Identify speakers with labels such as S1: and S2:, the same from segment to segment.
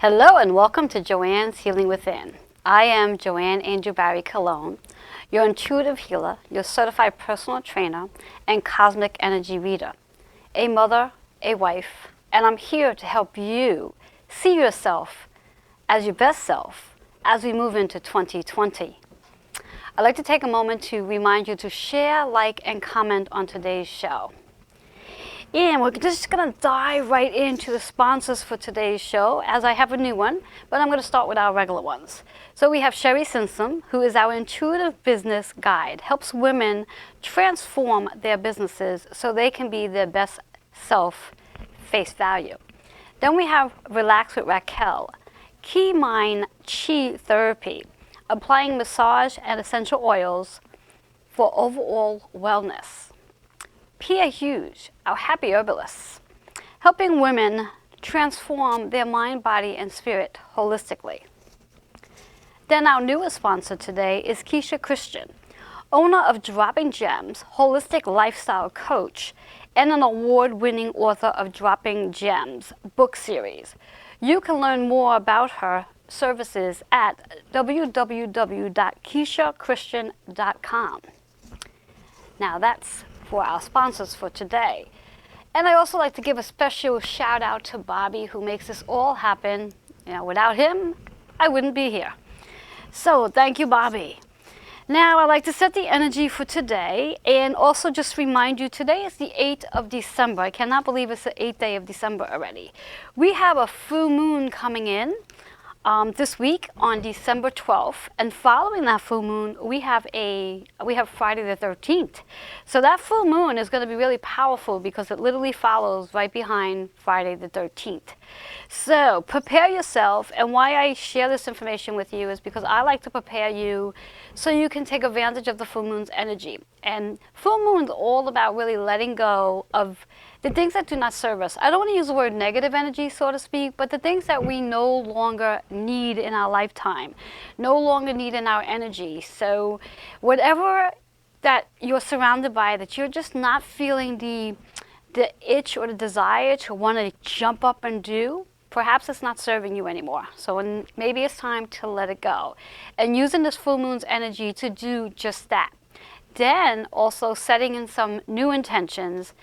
S1: Hello and welcome to Joanne's Healing Within. I am Joanne Angel Barry Cologne, your intuitive healer, your certified personal trainer, and cosmic energy reader, a mother, a wife, and I'm here to help you see yourself as your best self as we move into 2020. I'd like to take a moment to remind you to share, like, and comment on today's show. And we're just going to dive right into the sponsors for today's show, as I have a new one, but I'm going to start with our regular ones. So we have Sherry Simpson, who is our intuitive business guide, helps women transform their businesses so they can be their best self face value. Then we have Relax with Raquel, Key Mind Chi Therapy, applying massage and essential oils for overall wellness. Pia Hughes, our happy herbalist, helping women transform their mind, body, and spirit holistically. Then our newest sponsor today is Keisha Christian, owner of Dropping Gems, holistic lifestyle coach, and an award-winning author of Dropping Gems book series. You can learn more about her services at www.keishachristian.com. Now that's for our sponsors for today. And I also like to give a special shout out to Bobby, who makes this all happen. Without him, I wouldn't be here. So thank you, Bobby. Now I'd like to set the energy for today and also just remind you today is the 8th of December. I cannot believe it's the 8th day of December already. We have a full moon coming in this week on December 12th, and following that full moon, we have Friday the 13th. So that full moon is going to be really powerful because it literally follows right behind Friday the 13th. So prepare yourself, and why I share this information with you is because I like to prepare you so you can take advantage of the full moon's energy. And full moon's all about really letting go of the things that do not serve us. I don't want to use the word negative energy, so to speak, but the things that we no longer need in our lifetime, no longer need in our energy. So whatever that you're surrounded by, that you're just not feeling the itch or the desire to want to jump up and do, perhaps it's not serving you anymore. So maybe it's time to let it go. And using this full moon's energy to do just that. Then also setting in some new intentions,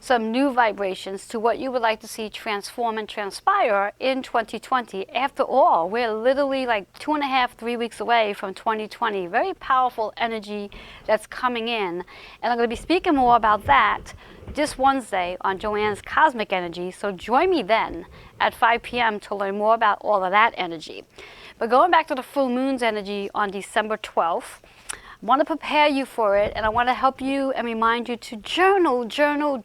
S1: some new vibrations to what you would like to see transform and transpire in 2020. After all, we're literally like 2.5, 3 weeks away from 2020. Very powerful energy that's coming in. And I'm going to be speaking more about that this Wednesday on Joanne's Cosmic Energy. So join me then at 5 p.m. to learn more about all of that energy. But going back to the full moon's energy on December 12th, I want to prepare you for it, and I want to help you and remind you to journal down your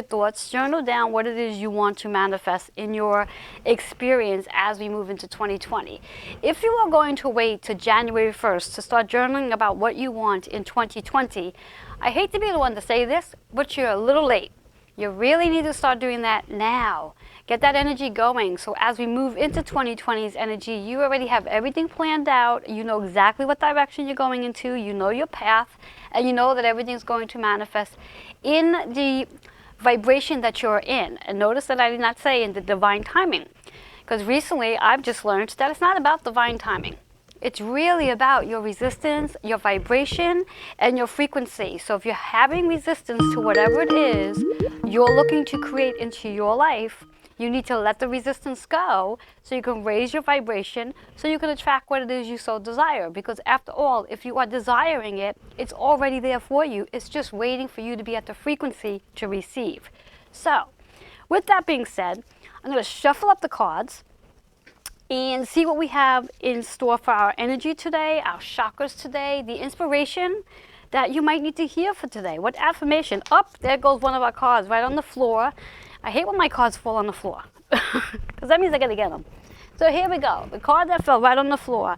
S1: thoughts, journal down what it is you want to manifest in your experience as we move into 2020. If you are going to wait to January 1st to start journaling about what you want in 2020, I hate to be the one to say this, but you're a little late. You really need to start doing that now. Get that energy going. So as we move into 2020's energy, you already have everything planned out. You know exactly what direction you're going into. You know your path. And you know that everything's going to manifest in the vibration that you're in. And notice that I did not say in the divine timing. Because recently I've just learned that it's not about divine timing. It's really about your resistance, your vibration, and your frequency. So if you're having resistance to whatever it is you're looking to create into your life, you need to let the resistance go so you can raise your vibration so you can attract what it is you so desire. Because after all, if you are desiring it, it's already there for you. It's just waiting for you to be at the frequency to receive. So with that being said, I'm going to shuffle up the cards and see what we have in store for our energy today, our chakras today, the inspiration that you might need to hear for today. What affirmation? There goes one of our cards right on the floor. I hate when my cards fall on the floor because that means I got to get them. So here we go. The card that fell right on the floor.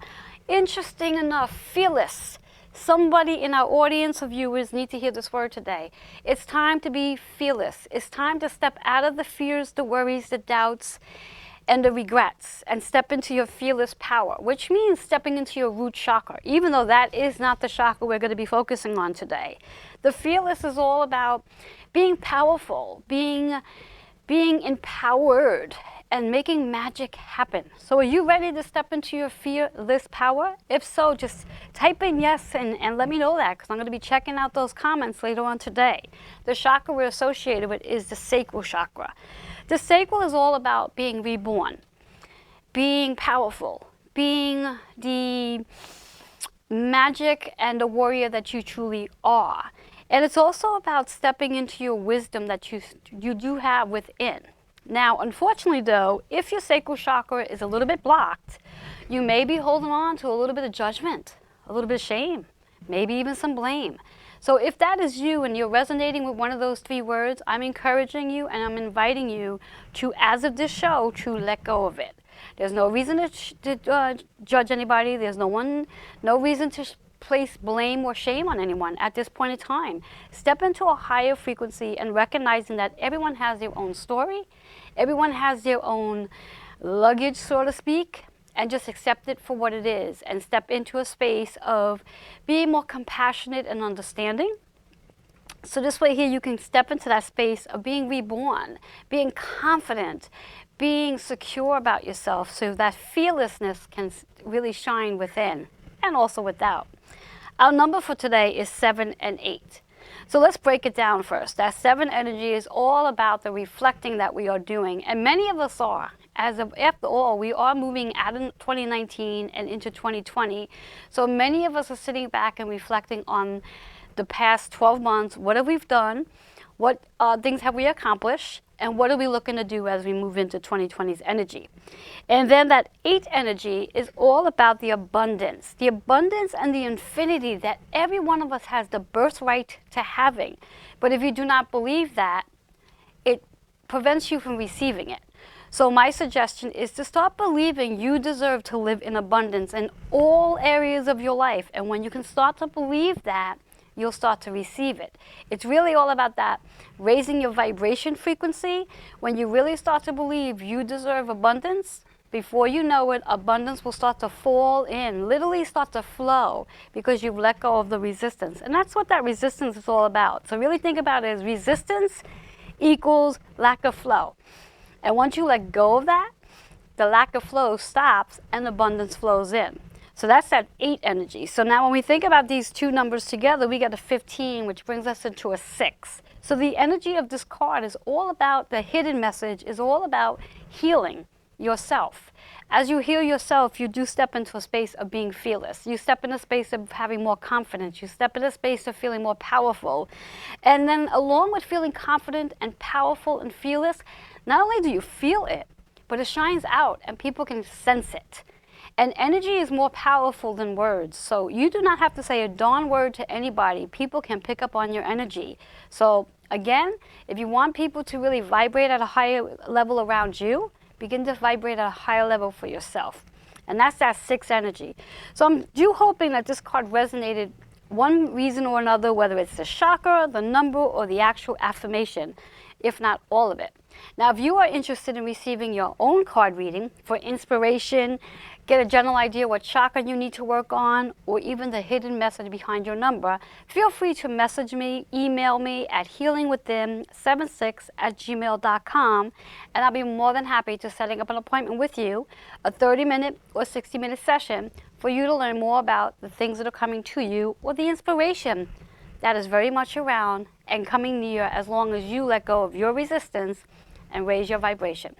S1: Interesting enough, fearless. Somebody in our audience of viewers need to hear this word today. It's time to be fearless. It's time to step out of the fears, the worries, the doubts, and the regrets, and step into your fearless power, which means stepping into your root chakra, even though that is not the chakra we're going to be focusing on today. The fearless is all about being powerful, being empowered, and making magic happen. So are you ready to step into your fearless power? If so, just type in yes and let me know that, because I'm going to be checking out those comments later on today. The chakra we're associated with is the sacral chakra. The sacral is all about being reborn, being powerful, being the magic and the warrior that you truly are. And it's also about stepping into your wisdom that you do have within. Now, unfortunately though, if your sacral chakra is a little bit blocked, you may be holding on to a little bit of judgment, a little bit of shame, maybe even some blame. So if that is you and you're resonating with one of those three words, I'm encouraging you and I'm inviting you to, as of this show, to let go of it. There's no reason to judge anybody. There's no reason to place blame or shame on anyone at this point in time. Step into a higher frequency and recognizing that everyone has their own story, everyone has their own luggage, so to speak, and just accept it for what it is and step into a space of being more compassionate and understanding. So this way here you can step into that space of being reborn, being confident, being secure about yourself so that fearlessness can really shine within and also without. Our number for today is 7 and 8. So let's break it down first. That 7 energy is all about the reflecting that we are doing, and many of us are. After all, we are moving out of 2019 and into 2020. So many of us are sitting back and reflecting on the past 12 months. What have we done? What things have we accomplished? And what are we looking to do as we move into 2020's energy? And then that 8 energy is all about the abundance and the infinity that every one of us has the birthright to having. But if you do not believe that, it prevents you from receiving it. So my suggestion is to start believing you deserve to live in abundance in all areas of your life. And when you can start to believe that, you'll start to receive it. It's really all about that, raising your vibration frequency. When you really start to believe you deserve abundance, before you know it, abundance will start to fall in, literally start to flow, because you've let go of the resistance. And that's what that resistance is all about. So really think about it as resistance equals lack of flow. And once you let go of that, the lack of flow stops and abundance flows in. So that's that 8 energy. So now when we think about these two numbers together, we get a 15, which brings us into a 6. So the energy of this card is all about, the hidden message is all about healing yourself. As you heal yourself, you do step into a space of being fearless. You step in a space of having more confidence. You step in a space of feeling more powerful. And then along with feeling confident and powerful and fearless, not only do you feel it, but it shines out and people can sense it. And energy is more powerful than words. So you do not have to say a darn word to anybody. People can pick up on your energy. So again, if you want people to really vibrate at a higher level around you, begin to vibrate at a higher level for yourself. And that's that 6 energy. So I'm hoping that this card resonated one reason or another, whether it's the chakra, the number, or the actual affirmation, if not all of it. Now, if you are interested in receiving your own card reading for inspiration, get a general idea what chakra you need to work on, or even the hidden message behind your number, feel free to message me, email me at healingwithin76@gmail.com, and I'll be more than happy to setting up an appointment with you, a 30-minute or 60-minute session for you to learn more about the things that are coming to you or the inspiration that is very much around and coming near as long as you let go of your resistance and raise your vibration.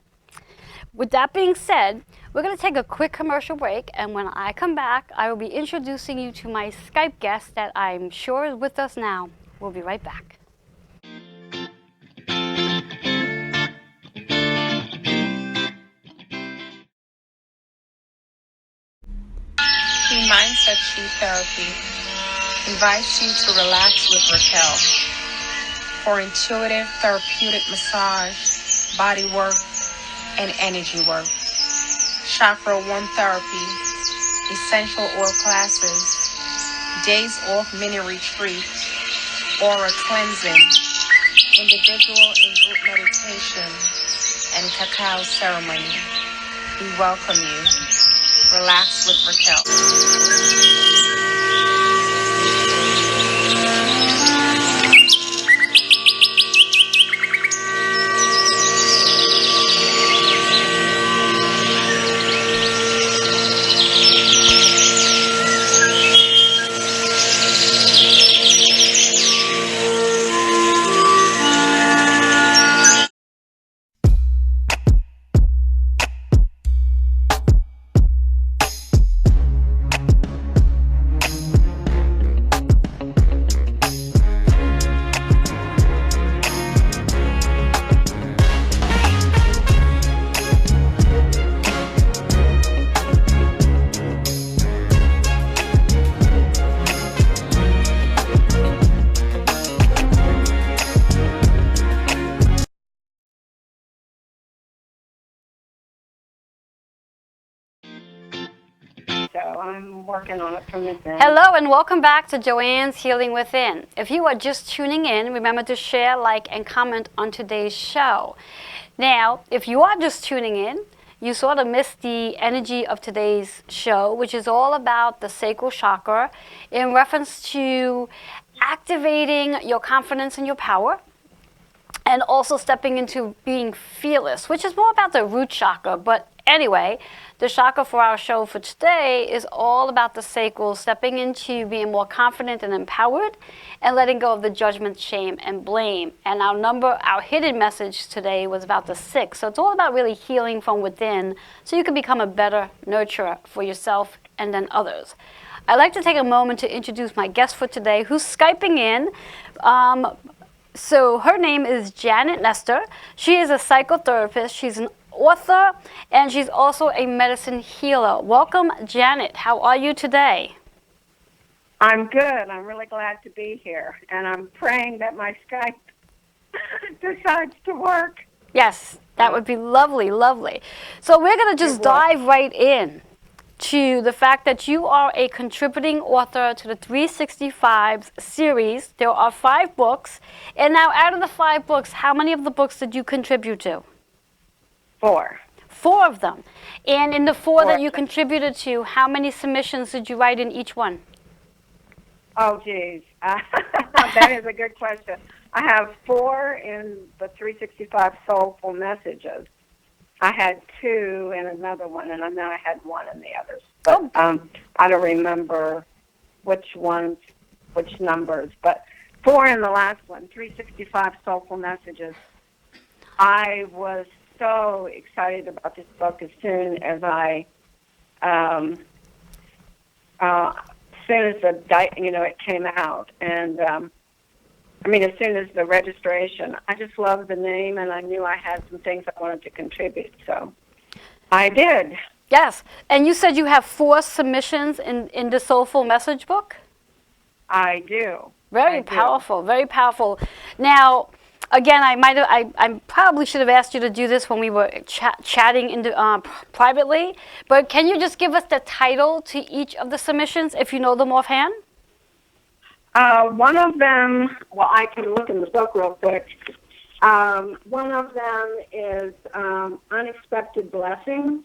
S1: With that being said, we're going to take a quick commercial break, and when I come back, I will be introducing you to my Skype guest that I'm sure is with us now. We'll be right back.
S2: The Mindset Chi Therapy invites you to relax with Raquel for intuitive therapeutic massage, body work, and energy work. Chakra 1 therapy, essential oil classes, days off mini retreat, aura cleansing, individual and group meditation, and cacao ceremony. We welcome you. Relax with Raquel.
S3: I'm working on it from this end.
S1: Hello and welcome back to Joanne's Healing Within. If you are just tuning in, remember to share, like, and comment on today's show. Now, if you are just tuning in, you sort of missed the energy of today's show, which is all about the sacral chakra in reference to activating your confidence and your power, and also stepping into being fearless, which is more about the root chakra. But anyway, the chakra for our show for today is all about the sacral, stepping into being more confident and empowered and letting go of the judgment, shame, and blame. And our hidden message today was about the 6. So it's all about really healing from within so you can become a better nurturer for yourself and then others. I'd like to take a moment to introduce my guest for today, who's Skyping in. So her name is Janet Nestor. She is a psychotherapist. She's an author, and she's also a medicine healer. Welcome, Janet. How are you today?
S3: I'm good. I'm really glad to be here, and I'm praying that my Skype decides to work.
S1: Yes, that would be lovely, lovely. So we're going to just dive right in to the fact that you are a contributing author to the 365 series. There are 5 books. And now out of the 5 books, how many of the books did you contribute to?
S3: 4.
S1: 4 of them. And in the 4 that you contributed to, how many submissions did you write in each one?
S3: Oh, geez. That is a good question. I have 4 in the 365 Soulful Messages. I had 2 in another one, and then I had 1 in the others. But I don't remember which numbers. But 4 in the last one, 365 Soulful Messages. I was so excited about this book as soon as it came out, and as soon as the registration, I just loved the name, and I knew I had some things I wanted to contribute, so I did.
S1: Yes, and you said you have 4 submissions in the Soulful Message book?
S3: I do.
S1: Very powerful, very powerful. Now, again, I probably should have asked you to do this when we were chatting privately, but can you just give us the title to each of the submissions if you know them offhand?
S3: One of them, well, I can look in the book real quick. One of them is Unexpected Blessings.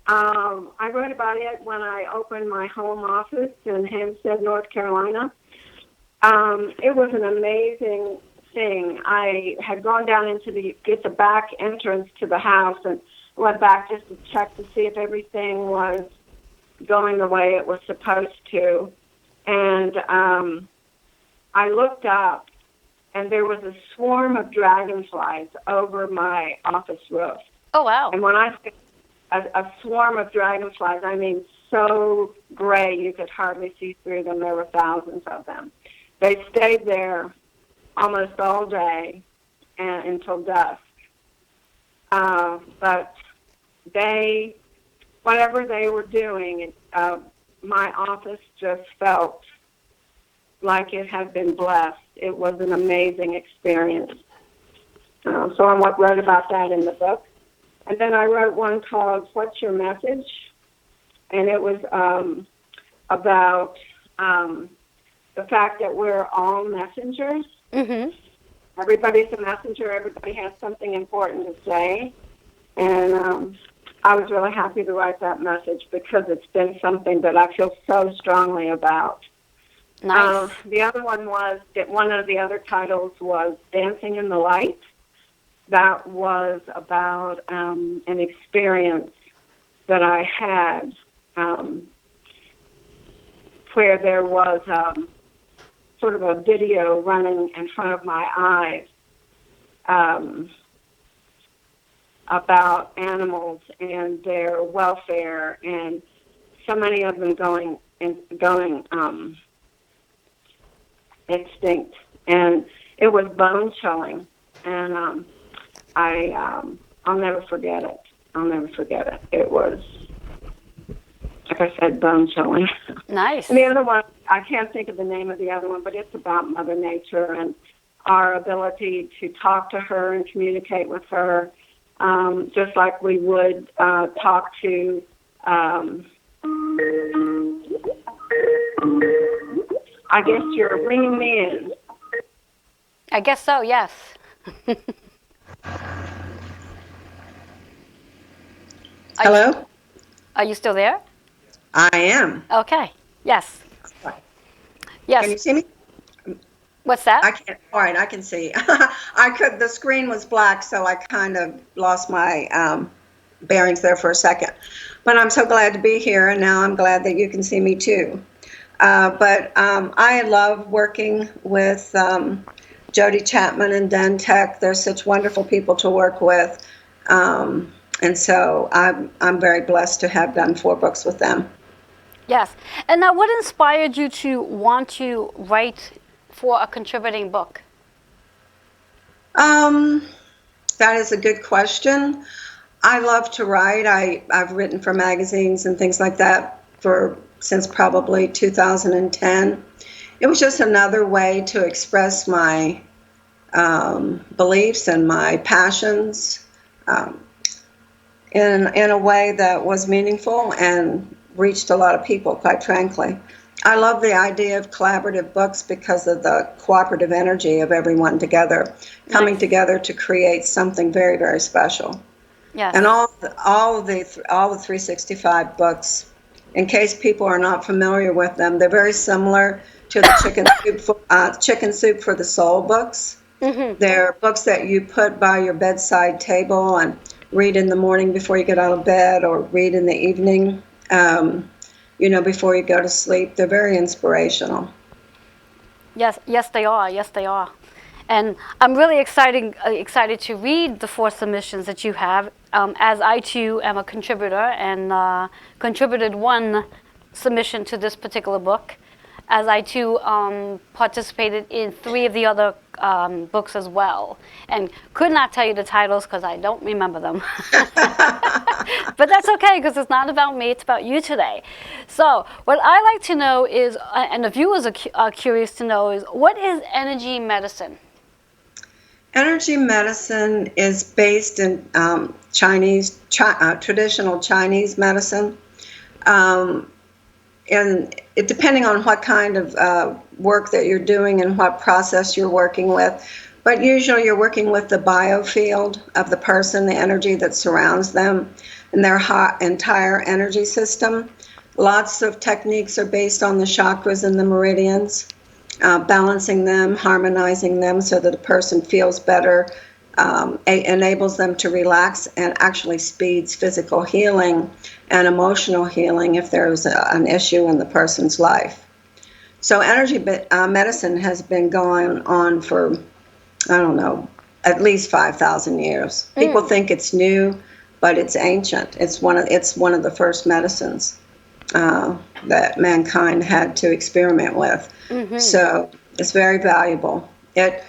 S3: I wrote about it when I opened my home office in Hempstead, North Carolina. It was an amazing thing. I had gone down get the back entrance to the house and went back just to check to see if everything was going the way it was supposed to. And I looked up, and there was a swarm of dragonflies over my office roof.
S1: Oh, wow.
S3: And when I say a swarm of dragonflies, I mean so gray you could hardly see through them. There were thousands of them. They stayed there almost all day until dusk. But whatever they were doing, my office just felt like it had been blessed. It was an amazing experience. So I wrote about that in the book. And then I wrote one called What's Your Message? And it was about the fact that we're all messengers.
S1: Mm-hmm.
S3: Everybody's a messenger. Everybody has something important to say. And I was really happy to write that message because it's been something that I feel so strongly about.
S1: Nice.
S3: The other one one of the other titles was Dancing in the Light. That was about an experience that I had where there was sort of a video running in front of my eyes about animals and their welfare, and so many of them going extinct, and it was bone chilling, and I'll never forget it. It was, like I said, bone chilling.
S1: Nice.
S3: And the other one, I can't think of the name of the other one, but it's about Mother Nature and our ability to talk to her and communicate with her, just like we would talk to I guess you're ringing me in.
S1: I guess so, yes. Are you,
S4: Hello?
S1: are you still there?
S4: I am.
S1: Okay, yes.
S4: Can
S1: Yes.
S4: you see me?
S1: What's that?
S4: I can't. All right, I can see. The screen was black, so I kind of lost my bearings there for a second. But I'm so glad to be here, and now I'm glad that you can see me too. But I love working with Jody Chapman and Dan Tech. They're such wonderful people to work with. And so I'm very blessed to have done 4 books with them.
S1: Yes. And now, what inspired you to want to write for a contributing book?
S4: Um, that is a good question. I love to write. I've written for magazines and things like that since probably 2010. It was just another way to express my beliefs and my passions um, in a way that was meaningful and reached a lot of people, quite frankly. I love the idea of collaborative books because of the cooperative energy of everyone together, coming
S1: Nice.
S4: together to create something very, very special.
S1: Yes.
S4: And all the 365 books, in case people are not familiar with them, they're very similar to the Chicken Soup for the Soul books.
S1: Mm-hmm.
S4: They're books that you put by your bedside table and read in the morning before you get out of bed, or read in the evening, before you go to sleep. They're very inspirational.
S1: Yes, yes, they are. Yes, they are. And I'm really excited to read the 4 submissions that you have, as I too am a contributor and contributed 1 submission to this particular book, as I too participated in 3 of the other books as well, and could not tell you the titles because I don't remember them. But that's okay, because it's not about me, it's about you today. So what I like to know is, and the viewers are curious to know, is what is energy medicine?
S4: Energy medicine is based in traditional Chinese medicine. And depending on what kind of work that you're doing and what process you're working with, but usually you're working with the biofield of the person, the energy that surrounds them, and their entire energy system. Lots of techniques are based on the chakras and the meridians, balancing them, harmonizing them so that a person feels better, enables them to relax, and actually speeds physical healing and emotional healing if there's an issue in the person's life. So energy medicine has been going on for, I don't know, at least 5,000 years. People think it's new, but it's ancient. It's one of the first medicines that mankind had to experiment with. Mm-hmm. So it's very valuable. It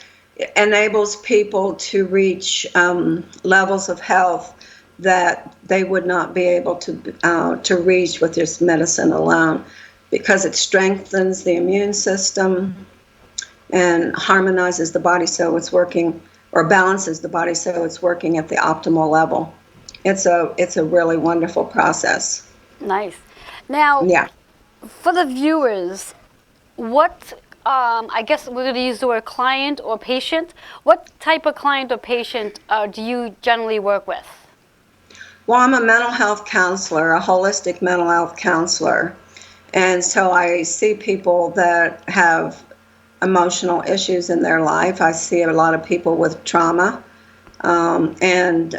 S4: enables people to reach levels of health that they would not be able to reach with just medicine alone, because it strengthens the immune system and harmonizes the body so it's working, or balances the body so it's working at the optimal level. It's a really wonderful process.
S1: Nice. Now,
S4: Yeah.
S1: for the viewers, what, I guess we're going to use the word client or patient. What type of client or patient do you generally work with?
S4: Well, I'm a mental health counselor, a holistic mental health counselor. And so I see people that have emotional issues in their life. I see a lot of people with trauma and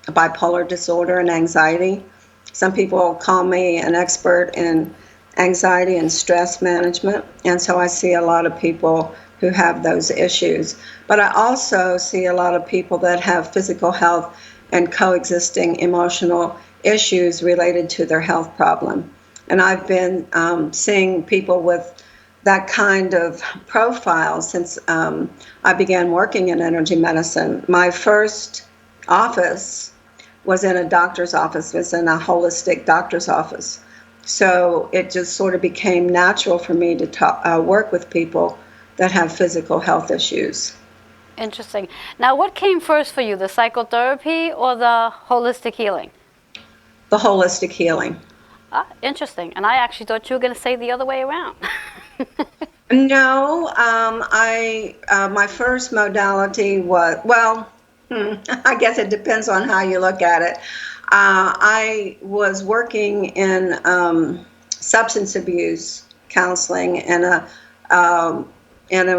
S4: bipolar disorder and anxiety. Some people call me an expert in anxiety and stress management. And so I see a lot of people who have those issues. But I also see a lot of people that have physical health and coexisting emotional issues related to their health problem. And I've been seeing people with that kind of profile since I began working in energy medicine. My first office was in a doctor's office, was in a holistic doctor's office. So it just sort of became natural for me to work with people that have physical health issues.
S1: Interesting. Now, what came first for you, the psychotherapy or the holistic healing?
S4: The holistic healing.
S1: Ah, interesting. And I actually thought you were going to say the other way around.
S4: No, my first modality was, well, I guess it depends on how you look at it. I was working in substance abuse counseling in a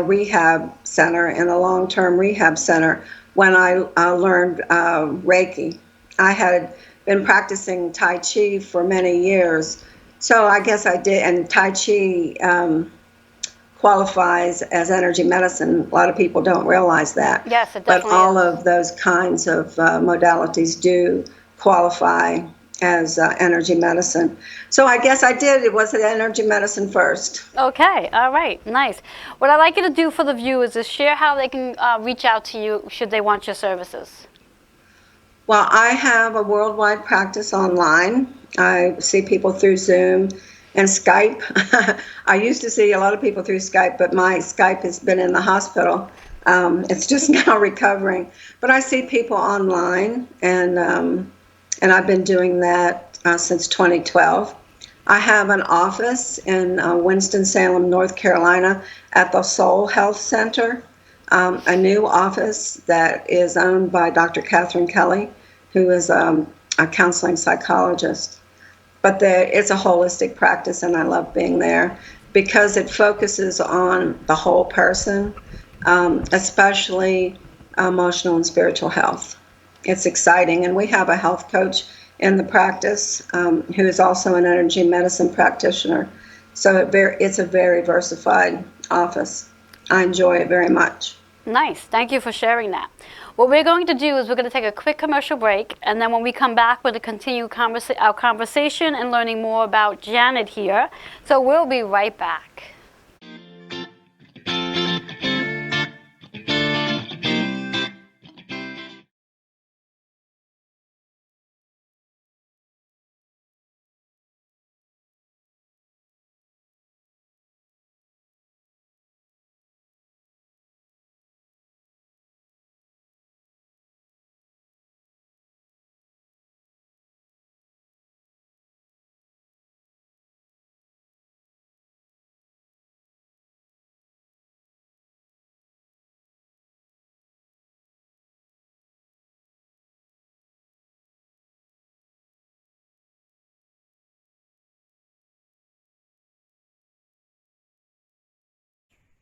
S4: rehab center, in a long-term rehab center, when I learned Reiki. I had been practicing Tai Chi for many years, so I guess I did, and Tai Chi qualifies as energy medicine. A lot of people don't realize that,
S1: Yes, it
S4: but
S1: definitely
S4: all
S1: is.
S4: of those kinds of modalities do qualify as energy medicine. So I guess I did. It was energy medicine first.
S1: Okay, all right, nice. What I'd like you to do for the viewers is share how they can reach out to you should they want your services.
S4: Well, I have a worldwide practice online. I see people through Zoom and Skype. I used to see a lot of people through Skype, but my Skype has been in the hospital. It's just now recovering. But I see people online, and I've been doing that since 2012. I have an office in Winston-Salem, North Carolina, at the Soul Health Center, a new office that is owned by Dr. Catherine Kelly, who is a counseling psychologist. But it's a holistic practice, and I love being there because it focuses on the whole person, especially emotional and spiritual health. It's exciting, and we have a health coach in the practice who is also an energy medicine practitioner. So it's a very diversified office. I enjoy it very much.
S1: Nice. Thank you for sharing that. What we're going to do is we're going to take a quick commercial break, and then when we come back, we're going to continue our conversation and learning more about Janet here. So we'll be right back.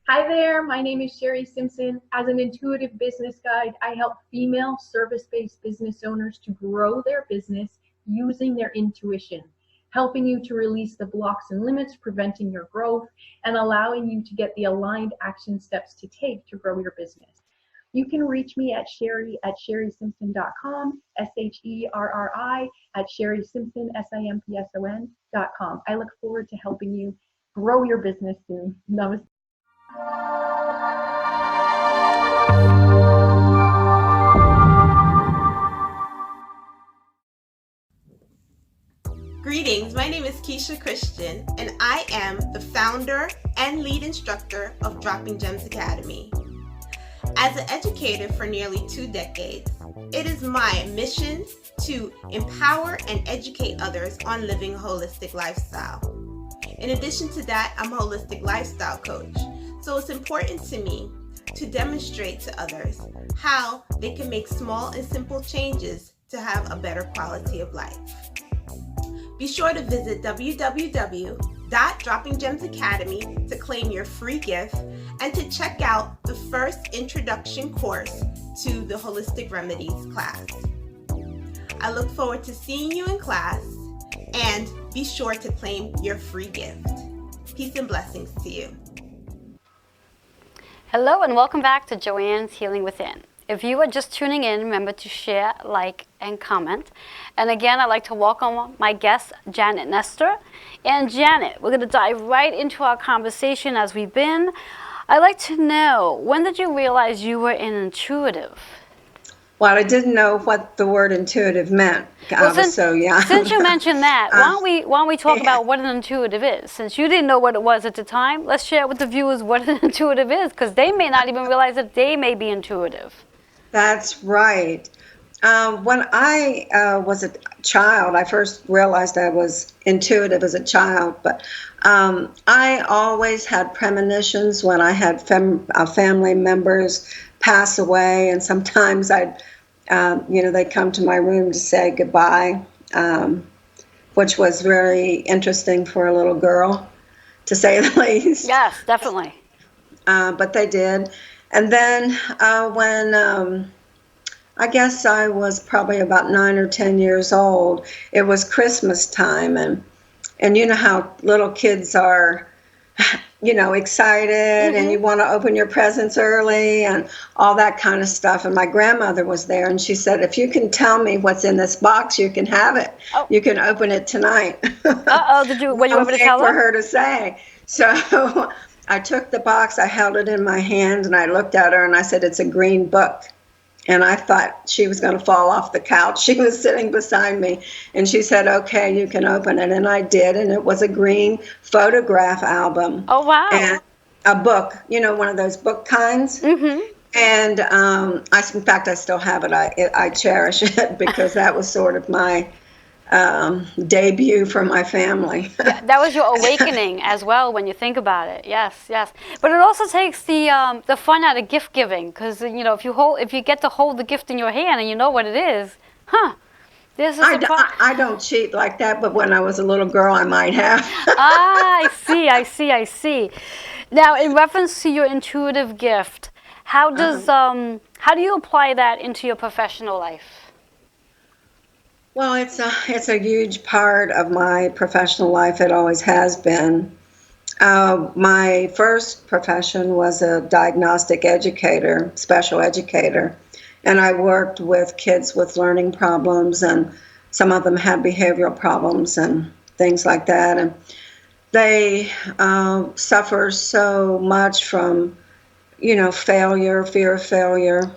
S5: Hi there, my name is Sherry Simpson. As an intuitive business guide, I help female service-based business owners to grow their business using their intuition, helping you to release the blocks and limits preventing your growth and allowing you to get the aligned action steps to take to grow your business. You can reach me at sherry@sherrysimpson.com, SHERRI at sherrysimpson, SIMPSON.com. I look forward to helping you grow your business soon. Namaste.
S6: Greetings, my name is Keisha Christian, and I am the founder and lead instructor of Dropping Gems Academy. As an educator for nearly 2 decades, it is my mission to empower and educate others on living a holistic lifestyle. In addition to that, I'm a holistic lifestyle coach, so it's important to me to demonstrate to others how they can make small and simple changes to have a better quality of life. Be sure to visit www.droppinggemsacademy to claim your free gift and to check out the first introduction course to the Holistic Remedies class. I look forward to seeing you in class, and be sure to claim your free gift. Peace and blessings to you.
S1: Hello and welcome back to Joanne's Healing Within. If you are just tuning in, remember to share, like, and comment. And again, I'd like to welcome my guest, Janet Nestor. And Janet, we're going to dive right into our conversation as we've been. I'd like to know, when did you realize you were an intuitive?
S4: Well, I didn't know what the word intuitive meant. I was so young.
S1: Since you mentioned that, why don't we talk about what an intuitive is? Since you didn't know what it was at the time, let's share with the viewers what an intuitive is, because they may not even realize that they may be intuitive.
S4: That's right. When I was a child, I first realized I was intuitive as a child, but I always had premonitions when I had family members pass away, and sometimes they'd come to my room to say goodbye, which was very interesting for a little girl, to say the least.
S1: Yes, definitely.
S4: But they did. And then when I guess I was probably about 9 or 10 years old. It was Christmas time, and you know how little kids are, excited, and you want to open your presents early and all that kind of stuff. And my grandmother was there, and she said, "If you can tell me what's in this box, you can have it.
S1: Oh.
S4: You can open it tonight."
S1: Were you able to tell
S4: for
S1: her?
S4: her to say. So I took the box, I held it in my hand, and I looked at her, and I said, "It's a green book." And I thought she was going to fall off the couch. She was sitting beside me, and she said, "Okay, you can open it." And I did, and it was a green photograph album.
S1: Oh, wow.
S4: And a book, one of those book kinds.
S1: Mm-hmm.
S4: And in fact, I still have it. I cherish it because that was sort of my debut for my family.
S1: Yeah, that was your awakening as well when you think about it. Yes, yes. But it also takes the fun out of gift giving, because if you get to hold the gift in your hand and you know what it is, there's a surprise.
S4: I don't cheat like that, but when I was a little girl, I might have.
S1: I see. Now, in reference to your intuitive gift, how do you apply that into your professional life?
S4: Well, it's a huge part of my professional life. It always has been. My first profession was a diagnostic educator, special educator, and I worked with kids with learning problems, and some of them had behavioral problems and things like that. And they suffer so much from, failure, fear of failure,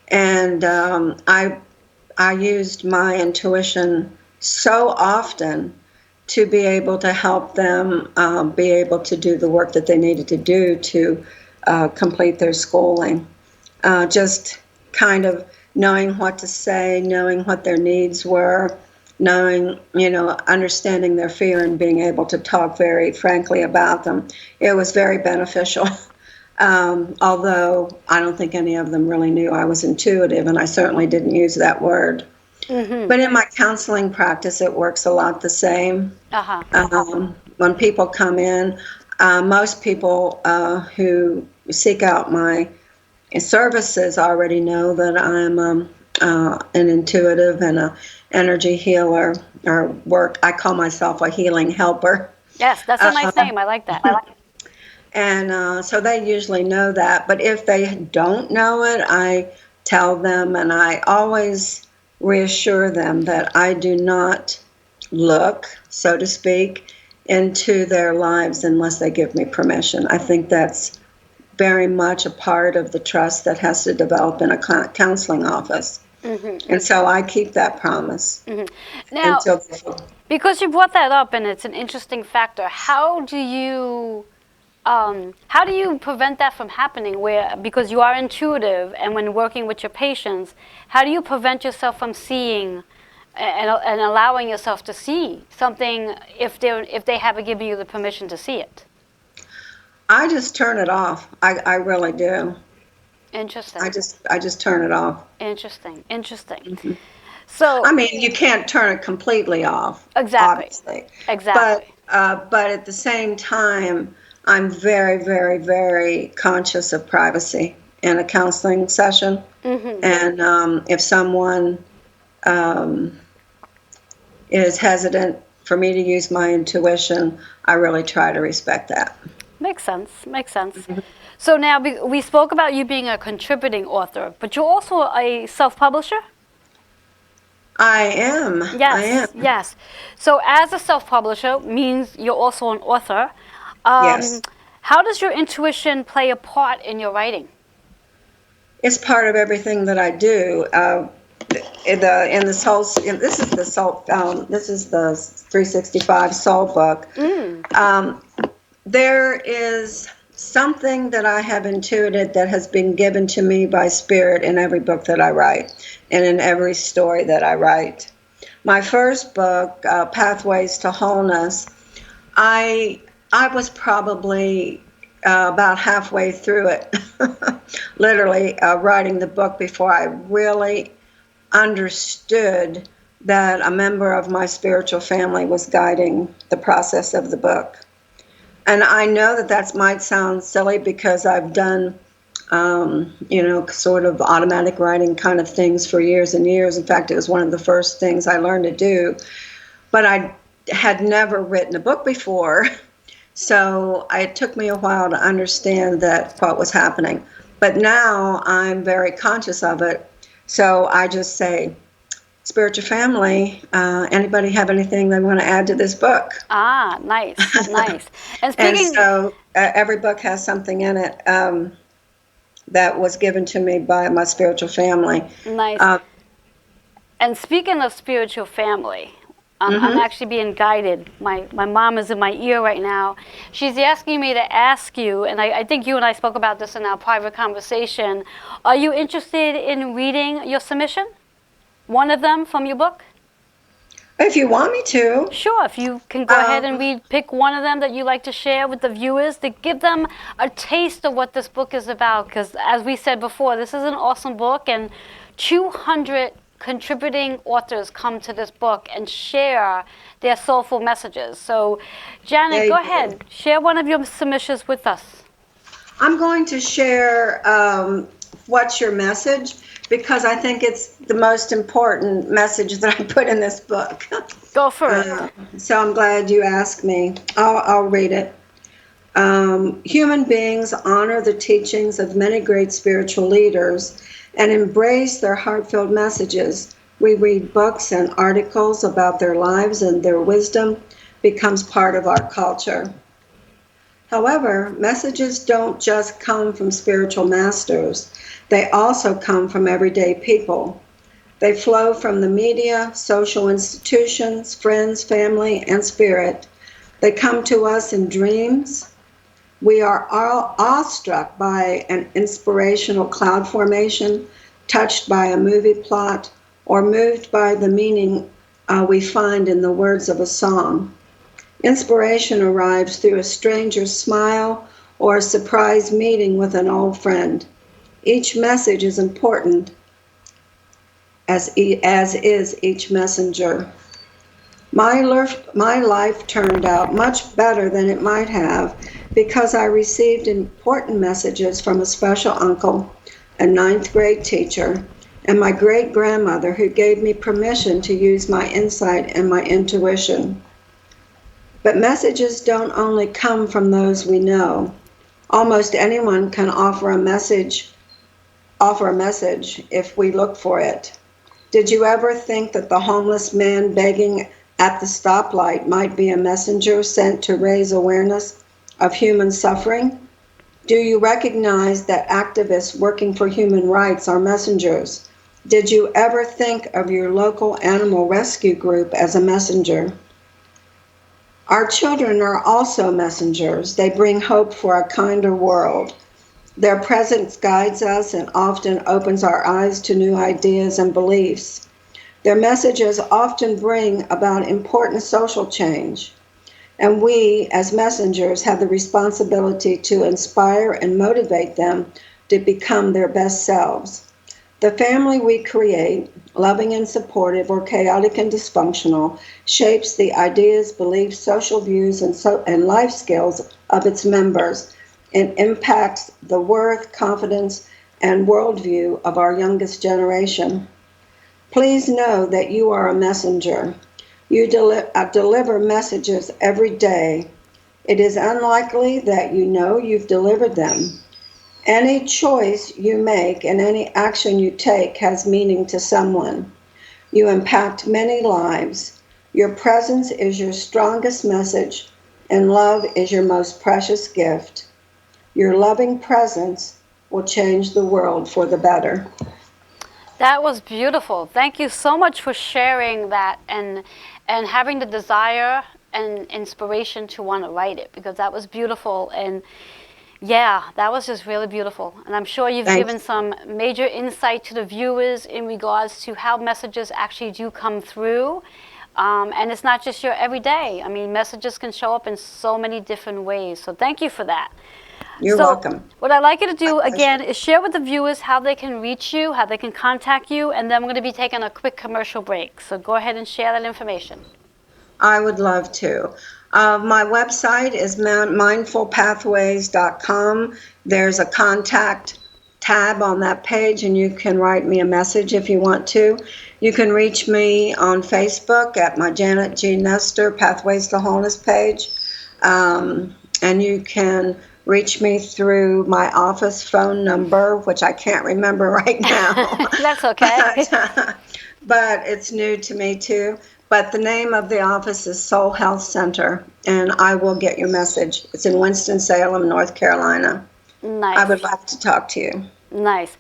S4: and I used my intuition so often to be able to help them be able to do the work that they needed to do to complete their schooling. Just kind of knowing what to say, knowing what their needs were, knowing, understanding their fear and being able to talk very frankly about them. It was very beneficial. Although I don't think any of them really knew I was intuitive, and I certainly didn't use that word. Mm-hmm. But in my counseling practice, it works a lot the same. When people come in, most people who seek out my services already know that I'm an intuitive and an energy healer, I call myself a healing helper.
S1: Yes, that's a nice name. I like that.
S4: And so they usually know that. But if they don't know it, I tell them, and I always reassure them that I do not look, so to speak, into their lives unless they give me permission. I think that's very much a part of the trust that has to develop in a counseling office. Mm-hmm. And so I keep that promise. Mm-hmm.
S1: Now, because you brought that up, and it's an interesting factor, how do you prevent that from happening because you are intuitive, and when working with your patients, how do you prevent yourself from seeing and allowing yourself to see something if they haven't given you the permission to see it?
S4: I just turn it off. I really do.
S1: Interesting.
S4: I just turn it off.
S1: Interesting.
S4: Mm-hmm.
S1: So
S4: I mean, you can't turn it completely off.
S1: Exactly.
S4: Obviously.
S1: Exactly.
S4: But at the same time, I'm very, very, very conscious of privacy in a counseling session. Mm-hmm. And if someone is hesitant for me to use my intuition, I really try to respect that.
S1: Makes sense. Mm-hmm. So now we spoke about you being a contributing author, but you're also a self-publisher?
S4: I am.
S1: Yes. So as a self-publisher means you're also an author.
S4: Yes.
S1: How does your intuition play a part in your writing?
S4: It's part of everything that I do. This is the 365 Soul book. There is something that I have intuited that has been given to me by Spirit in every book that I write and in every story that I write. My first book, Pathways to Wholeness, I was probably about halfway through it, literally writing the book before I really understood that a member of my spiritual family was guiding the process of the book. And I know that might sound silly because I've done, sort of automatic writing kind of things for years and years. In fact, it was one of the first things I learned to do. But I had never written a book before. So it took me a while to understand that what was happening. But now I'm very conscious of it. So I just say, spiritual family, anybody have anything they want to add to this book?
S1: Ah, nice, nice. And
S4: And
S1: speaking,
S4: so every book has something in it that was given to me by my spiritual family.
S1: nice. And speaking of spiritual family, I'm actually being guided. My mom is in my ear right now. She's asking me to ask you, and I think you and I spoke about this in our private conversation. Are you interested in reading your submission? One of them from your book?
S4: If you want me to.
S1: Sure, if you can go ahead and pick one of them that you like to share with the viewers to give them a taste of what this book is about. Because as we said before, this is an awesome book, and 200 contributing authors come to this book and share their soulful messages. So, Janet,
S4: They
S1: go
S4: do.
S1: ahead, share one of your submissions with us.
S4: I'm going to share what's your message, because I think it's the most important message that I put in this book.
S1: Go for it.
S4: So I'm glad you asked me. I'll read it. Human beings honor the teachings of many great spiritual leaders and embrace their heartfelt messages. We read books and articles about their lives, and their wisdom becomes part of our culture. However, messages don't just come from spiritual masters. They also come from everyday people. They flow from the media, social institutions, friends, family, and spirit. They come to us in dreams. We are all awestruck by an inspirational cloud formation, touched by a movie plot, or moved by the meaning we find in the words of a song. Inspiration arrives through a stranger's smile or a surprise meeting with an old friend. Each message is important, as is each messenger. My life turned out much better than it might have because I received important messages from a special uncle, a ninth grade teacher, and my great-grandmother, who gave me permission to use my insight and my intuition. But messages don't only come from those we know. Almost anyone can offer a message if we look for it. Did you ever think that the homeless man begging at the stoplight might be a messenger sent to raise awareness of human suffering? Do you recognize that activists working for human rights are messengers? Did you ever think of your local animal rescue group as a messenger? Our children are also messengers. They bring hope for a kinder world. Their presence guides us and often opens our eyes to new ideas and beliefs. Their messages often bring about important social change. And we, as messengers, have the responsibility to inspire and motivate them to become their best selves. The family we create, loving and supportive or chaotic and dysfunctional, shapes the ideas, beliefs, social views, and life skills of its members and impacts the worth, confidence, and worldview of our youngest generation. Please know that you are a messenger. You deliver messages every day. It is unlikely that you know you've delivered them. Any choice you make and any action you take has meaning to someone. You impact many lives. Your presence is your strongest message, and love is your most precious gift. Your loving presence will change the world for the better.
S1: That was beautiful. Thank you so much for sharing that and having the desire and inspiration to want to write it, because that was beautiful. And Yeah, that was just really beautiful. And I'm sure you've
S4: Thank
S1: given some major insight to the viewers in regards to how messages actually do come through. And it's not just your everyday. I mean, messages can show up in so many different ways. So thank you for that.
S4: You're
S1: So
S4: welcome.
S1: what I'd like you to
S4: My
S1: do
S4: pleasure.
S1: again is share with the viewers how they can reach you, how they can contact you, and then we're going to be taking a quick commercial break. So go ahead and share that information.
S4: I would love to. My website is mindfulpathways.com. There's a contact tab on that page, and you can write me a message if you want to. You can reach me on Facebook at my Janet G. Nestor Pathways to Wholeness page. And you can reach me through my office phone number, which I can't remember right now.
S1: That's okay.
S4: But it's new to me too. But the name of the office is Soul Health Center, and I will get your message. It's in Winston-Salem, North Carolina.
S1: Nice.
S4: I would love to talk to you.
S1: Nice.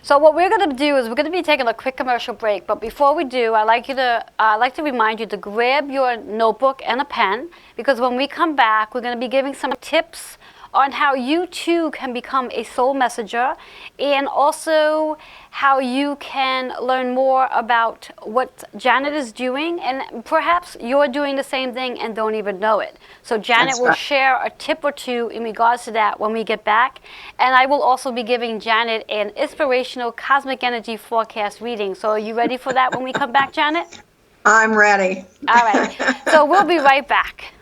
S1: So what we're going to do is we're going to be taking a quick commercial break. But before we do, I'd like to remind you to grab your notebook and a pen, because when we come back, we're going to be giving some tips on how you too can become a soul messenger, and also how you can learn more about what Janet is doing, and perhaps you're doing the same thing and don't even know it. So Janet
S4: That's
S1: will
S4: right.
S1: share a tip or two in regards to that when we get back, and I will also be giving Janet an inspirational cosmic energy forecast reading. So are you ready for that when we come back, Janet?
S4: I'm ready.
S1: All right. So we'll be right back.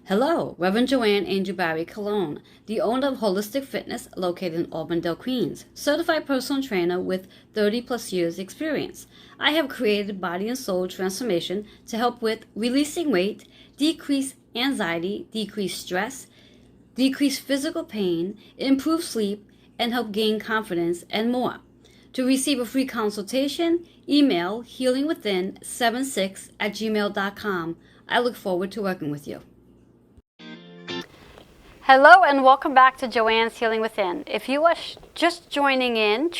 S1: Hello, Reverend Joanne Angel Barry Cologne, the owner of Holistic Fitness located in Auburndale, Queens, certified personal trainer with 30 plus years experience. I have created body and soul transformation to help with releasing weight, decrease anxiety, decrease stress, decrease physical pain, improve sleep, and help gain confidence and more. To receive a free consultation, email healingwithin76@gmail.com. I look forward to working with you. Hello and welcome back to Joanne's Healing Within. If you are just tuning in,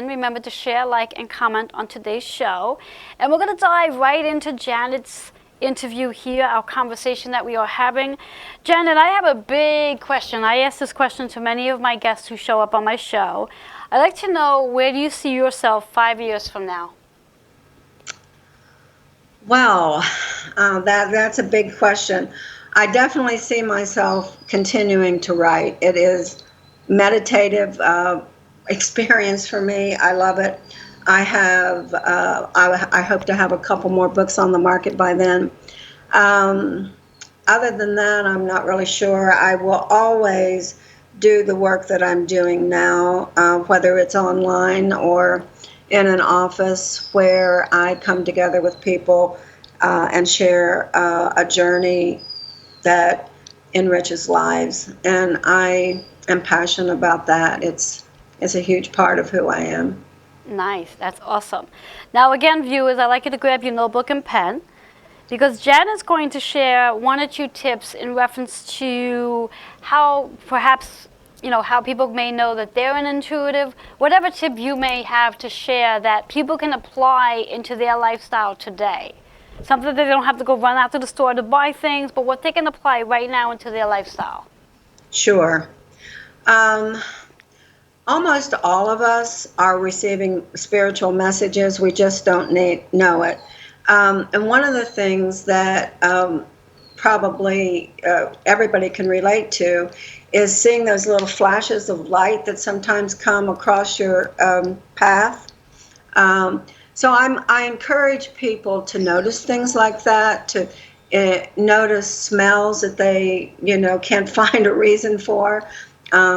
S1: remember to share, like, and comment on today's show. And we're going to dive right into Janet's interview here, our conversation that we are having. Janet, I have a big question. I ask this question to many of my guests who show up on my show. I'd like to know, where do you see yourself 5 years from now?
S4: Well, that's a big question. I definitely see myself continuing to write. It is meditative experience for me. I love it. I hope to have a couple more books on the market by then. Other than that, I'm not really sure. I will always do the work that I'm doing now, whether it's online or in an office, where I come together with people and share a journey that enriches lives. And I am passionate about that. It's a huge part of who I am.
S1: Nice. That's awesome. Now, again, viewers, I'd like you to grab your notebook and pen, because Janet's going to share one or two tips in reference to how perhaps, how people may know that they're an intuitive, whatever tip you may have to share that people can apply into their lifestyle today. Something that they don't have to go run out to the store to buy things, but what they can apply right now into their lifestyle.
S4: Sure. Um, Almost all of us are receiving spiritual messages. We just don't know it. And one of the things that probably everybody can relate to is seeing those little flashes of light that sometimes come across your path. Um, I encourage people to notice things like that, to notice smells that they, can't find a reason for,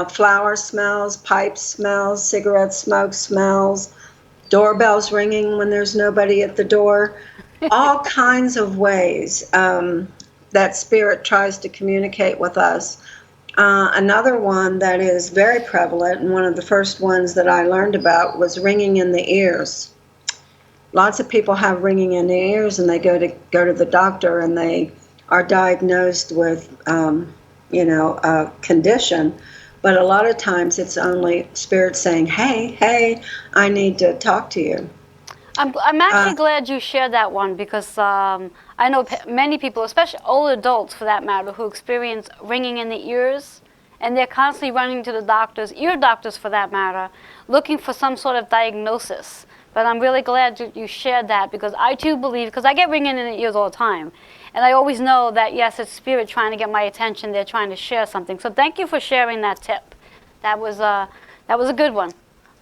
S4: flower smells, pipe smells, cigarette smoke smells, doorbells ringing when there's nobody at the door, all kinds of ways that spirit tries to communicate with us. Another one that is very prevalent, and one of the first ones that I learned about, was ringing in the ears. Lots of people have ringing in the ears, and they go to the doctor, and they are diagnosed with, a condition. But a lot of times, it's only spirit saying, "Hey, I need to talk to you."
S1: I'm actually glad you shared that one because I know many people, especially older adults for that matter, who experience ringing in the ears, and they're constantly running to the doctors, ear doctors for that matter, looking for some sort of diagnosis. But I'm really glad you shared that because I too believe, because I get ringing in the ears all the time, and I always know that yes, it's spirit trying to get my attention. They're trying to share something. So thank you for sharing that tip. That was a good one.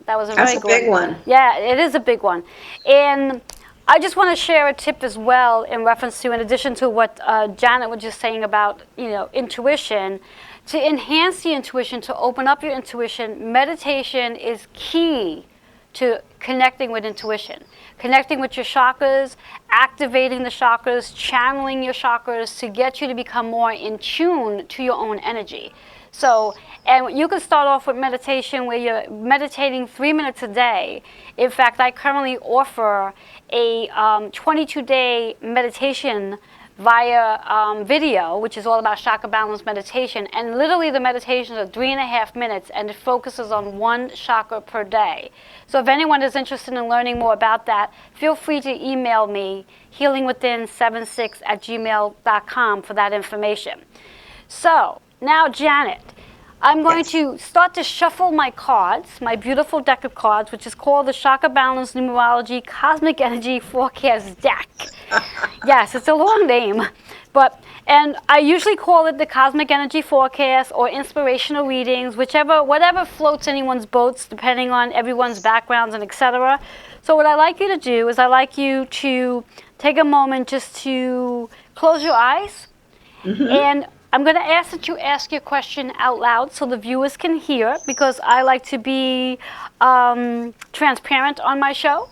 S1: That was a very
S4: That's a
S1: good
S4: big one.
S1: Yeah, it is a big one. And I just want to share a tip as well in reference to, in addition to what Janet was just saying about, intuition. To enhance the intuition, to open up your intuition, meditation is key to connecting with intuition, connecting with your chakras, activating the chakras, channeling your chakras to get you to become more in tune to your own energy. So, and you can start off with meditation where you're meditating 3 minutes a day. In fact, I currently offer a 22-day meditation via video, which is all about chakra balance meditation. And literally the meditations are 3.5 minutes, and it focuses on one chakra per day. So if anyone is interested in learning more about that, feel free to email me, healingwithin76@gmail.com, for that information. So now, Janet, I'm going to start to shuffle my cards, my beautiful deck of cards, which is called the Chakra Balance Numerology Cosmic Energy Forecast Deck. Yes, it's a long name, and I usually call it the Cosmic Energy Forecast or Inspirational Readings, whatever floats anyone's boats, depending on everyone's backgrounds and etc. So what I like you to do is I like you to take a moment just to close your eyes, and I'm going to ask that you ask your question out loud so the viewers can hear, because I like to be transparent on my show.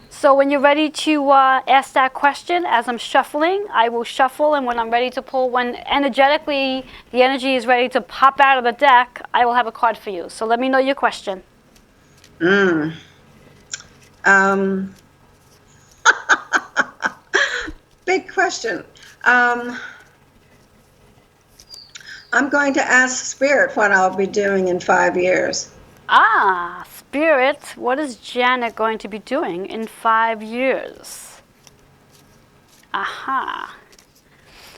S1: So when you're ready to ask that question, as I'm shuffling, I will shuffle, and when I'm ready to pull, when energetically the energy is ready to pop out of the deck, I will have a card for you. So let me know your question.
S4: Big question. I'm going to ask Spirit what I'll be doing in 5 years.
S1: Spirit, what is Janet going to be doing in 5 years? Aha.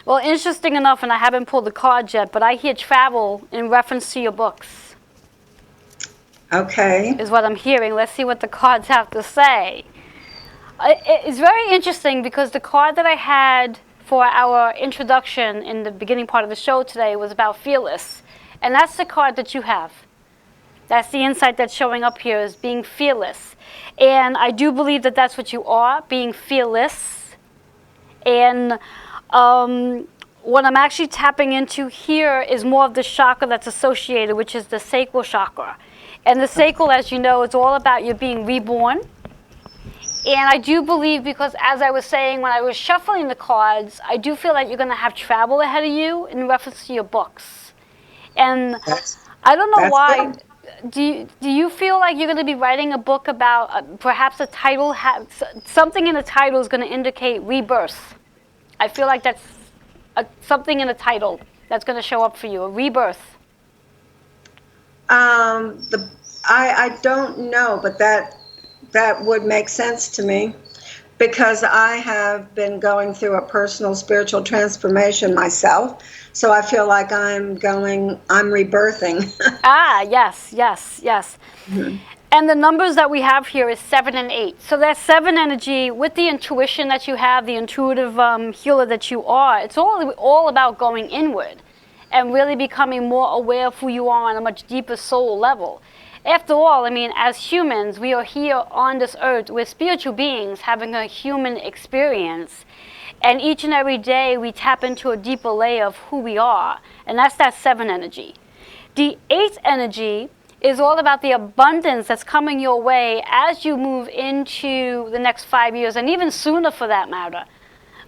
S1: Well, interesting enough, and I haven't pulled the card yet, but I hear travel in reference to your books.
S4: Okay.
S1: Is what I'm hearing. Let's see what the cards have to say. It's very interesting because the card that I had for our introduction in the beginning part of the show today was about fearless. And that's the card that you have. That's the insight that's showing up here, is being fearless. And I do believe that that's what you are, being fearless. And what I'm actually tapping into here is more of the chakra that's associated, which is the sacral chakra. And the sacral, as you know, is all about you being reborn. And I do believe, because as I was saying when I was shuffling the cards, I do feel like you're going to have travel ahead of you in reference to your books. And I don't know why. Do you feel like you're going to be writing a book about perhaps a title? Something in the title is going to indicate rebirth. I feel like that's something in the title that's going to show up for you, a rebirth.
S4: I don't know, but that would make sense to me. because I have been going through a personal spiritual transformation myself. So I feel like I'm rebirthing.
S1: Ah, yes, yes, yes.
S4: Mhm.
S1: And the numbers that we have here is 7 and 8. So that 7 energy, with the intuition that you have, the intuitive healer that you are, it's all about going inward and really becoming more aware of who you are on a much deeper soul level. After all, I mean, as humans, we are here on this earth. We're spiritual beings having a human experience. And each and every day we tap into a deeper layer of who we are. And that's that 7 energy. The 8 energy is all about the abundance that's coming your way as you move into the next 5 years, and even sooner for that matter.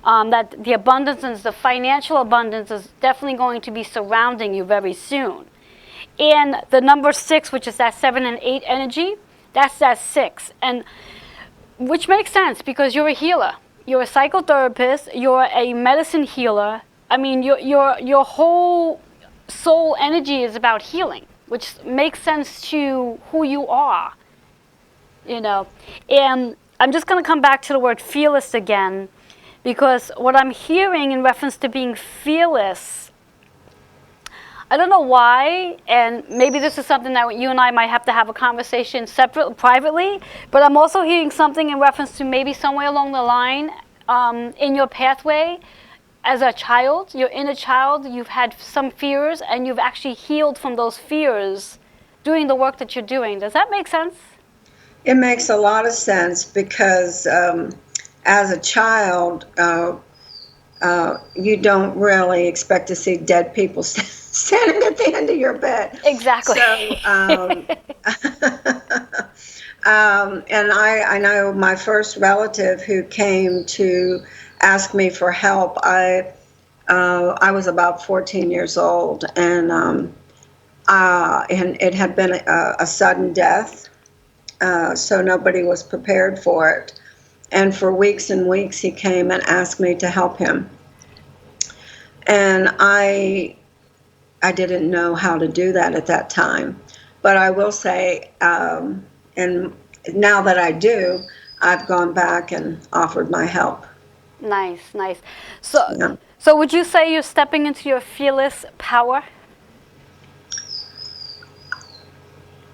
S1: That the abundance and the financial abundance is definitely going to be surrounding you very soon. And the number 6, which is that 7 and 8 energy, that's that 6. And which makes sense because you're a healer. You're a psychotherapist. You're a medicine healer. I mean, your whole soul energy is about healing, which makes sense to who you are, you know. And I'm just going to come back to the word fearless again, because what I'm hearing in reference to being fearless, I don't know why, and maybe this is something that you and I might have to have a conversation privately, but I'm also hearing something in reference to maybe somewhere along the line in your pathway as a child, your inner child, you've had some fears and you've actually healed from those fears doing the work that you're doing. Does that make sense?
S4: It makes a lot of sense because as a child, you don't really expect to see dead people standing at the end of your bed.
S1: Exactly.
S4: So, and I know my first relative who came to ask me for help. I was about 14 years old, and it had been a sudden death, so nobody was prepared for it. And for weeks and weeks, he came and asked me to help him, and I didn't know how to do that at that time. But I will say, and now that I do, I've gone back and offered my help.
S1: Nice, nice. So,
S4: Yeah.
S1: So would you say you're stepping into your fearless power?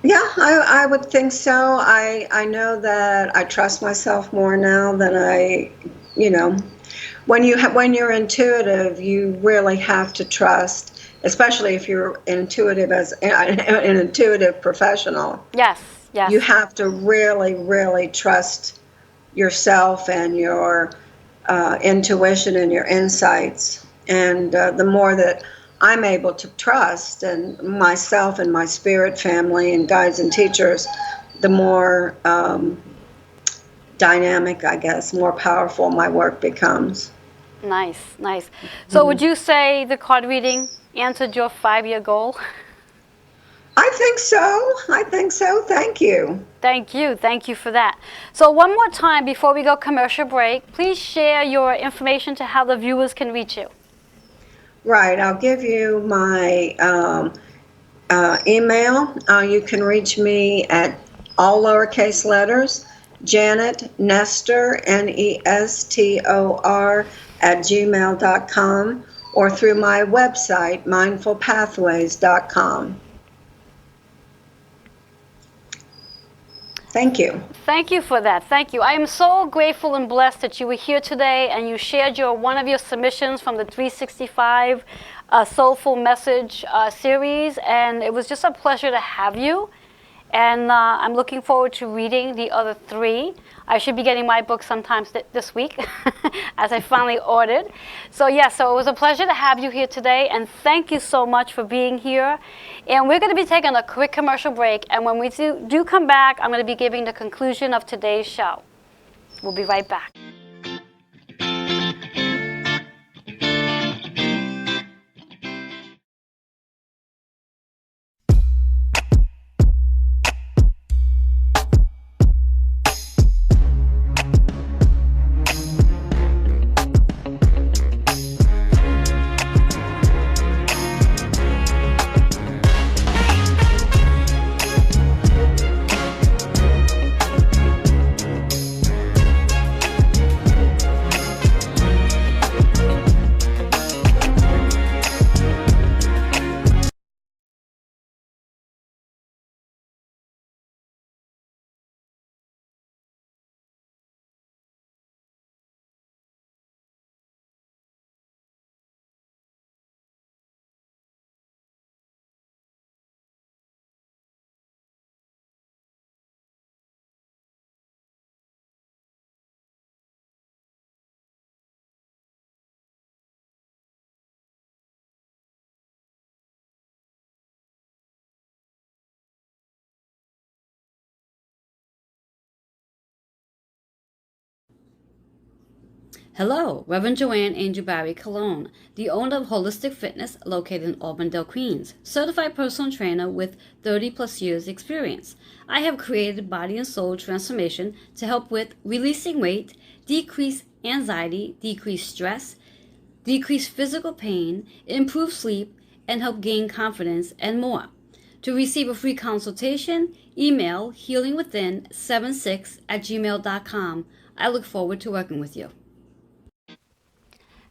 S4: Yeah, I would think so. I know that I trust myself more now than when you're intuitive, you really have to trust, especially if you're intuitive as an intuitive professional.
S1: Yes, yes.
S4: You have to really, really trust yourself and your intuition and your insights. And the more that I'm able to trust and myself and my spirit family and guides and teachers, the more dynamic, I guess, more powerful my work becomes.
S1: Nice, nice. So would you say the card reading answered your 5-year goal?
S4: I think so. Thank you.
S1: Thank you. Thank you for that. So one more time before we go commercial break, please share your information to how the viewers can reach you.
S4: Right. I'll give you my email. You can reach me at all lowercase letters, Janet Nestor, Nestor, @gmail.com, or through my website, mindfulpathways.com. Thank you.
S1: Thank you for that. Thank you. I am so grateful and blessed that you were here today and you shared one of your submissions from the 365 Soulful Message series, and it was just a pleasure to have you. And I'm looking forward to reading the other 3. I should be getting my book sometime this week, as I finally ordered. So yeah, so it was a pleasure to have you here today, and thank you so much for being here. And we're going to be taking a quick commercial break, and when we do come back, I'm going to be giving the conclusion of today's show. We'll be right back.
S7: Hello, Reverend Joanne Angel Barry Cologne, the owner of Holistic Fitness located in Auburndale, Queens, certified personal trainer with 30 plus years experience. I have created body and soul transformation to help with releasing weight, decrease anxiety, decrease stress, decrease physical pain, improve sleep, and help gain confidence and more. To receive a free consultation, email healingwithin76@gmail.com. I look forward to working with you.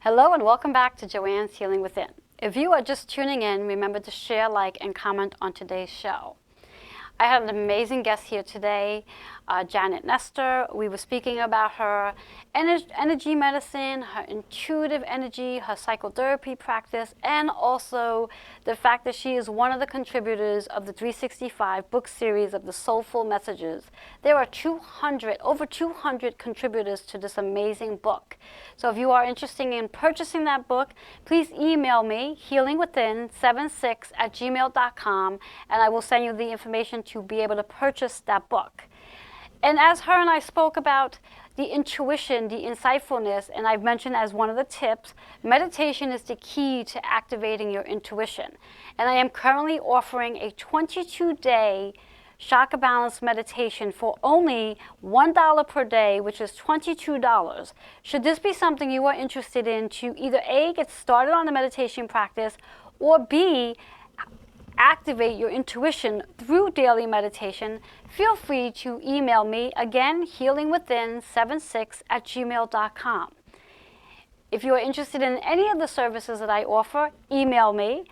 S1: Hello and welcome back to Joanne's Healing Within. If you are just tuning in, remember to share, like, and comment on today's show. I had an amazing guest here today, Janet Nestor. We were speaking about her energy medicine, her intuitive energy, her psychotherapy practice, and also the fact that she is one of the contributors of the 365 book series of the Soulful Messages. There are over 200 contributors to this amazing book. So if you are interested in purchasing that book, please email me, healingwithin76@gmail.com, and I will send you the information to be able to purchase that book. And as her and I spoke about the intuition, the insightfulness, and I've mentioned as one of the tips, meditation is the key to activating your intuition. And I am currently offering a 22-day chakra balance meditation for only $1 per day, which is $22. Should this be something you are interested in to either A, get started on the meditation practice, or B, activate your intuition through daily meditation, feel free to email me, again, healingwithin76@gmail.com. If you are interested in any of the services that I offer, email me.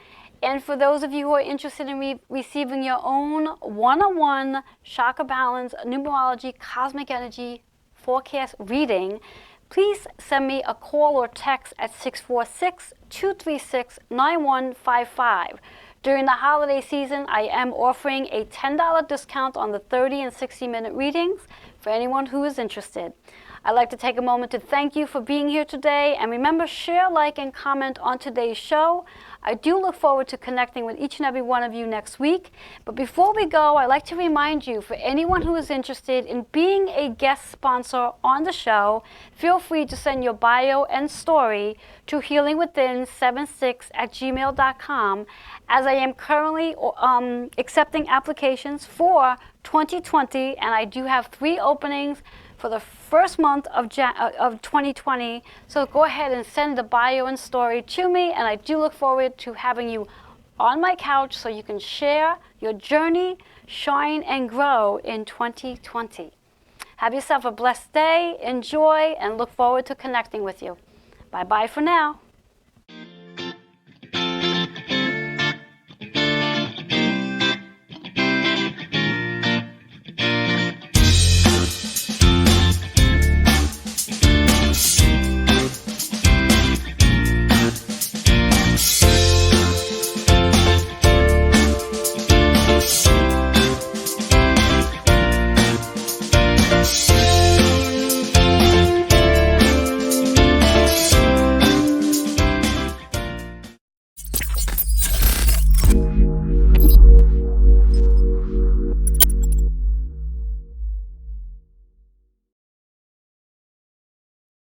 S1: And for those of you who are interested in receiving your own one-on-one chakra balance, numerology, cosmic energy forecast reading, please send me a call or text at 646-236-9155. During the holiday season, I am offering a $10 discount on the 30 and 60-minute readings for anyone who is interested. I'd like to take a moment to thank you for being here today, and remember, share, like, and comment on today's show. I do look forward to connecting with each and every one of you next week. But before we go, I'd like to remind you, for anyone who is interested in being a guest sponsor on the show, feel free to send your bio and story to healingwithin76@gmail.com, as I am currently accepting applications for 2020, and I do have 3 openings for the first month of 2020. So go ahead and send the bio and story to me, and I do look forward to having you on my couch so you can share your journey, shine, and grow in 2020. Have yourself a blessed day, enjoy, and look forward to connecting with you. Bye-bye for now.